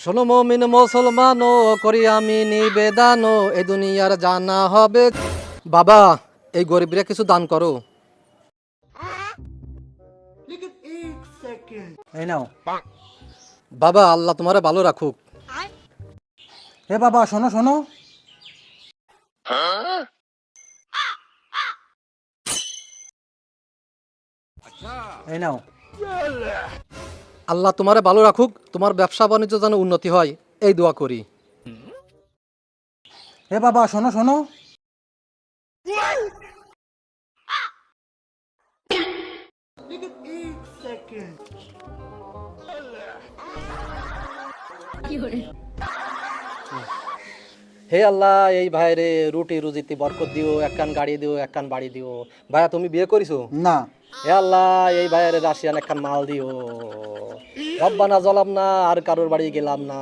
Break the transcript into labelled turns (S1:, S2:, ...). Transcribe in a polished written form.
S1: শোনো মুমিন মুসলমান করি আমি নিবেদন এই দুনিয়ার জানা হবে। বাবা এই গরিবরা কিছু দান করো।
S2: এই নাও।
S1: বাবা আল্লাহ তোমারে ভালো রাখুক।
S2: হে বাবা শোনো শোনো, এই নাও।
S1: আল্লাহ তোমারে ভালো রাখুক, তোমার ব্যবসা বাণিজ্য যেন উন্নতি হয় এই দোয়া করি।
S2: হে বাবা শোনো শোনো,
S1: হে আল্লাহ এই ভাইরে রুটি রুজিতে বরকত দিও, একখান গাড়ি দিও, একখান বাড়ি দিও। ভাইয়া তুমি বিয়ে করিছো?
S2: না।
S1: হে আল্লাহ এই ভাইয়ের রাশিয়ান একখান মাল দিও। রব্বানা জলাম না আর কারোর বাড়ি গেলাম না।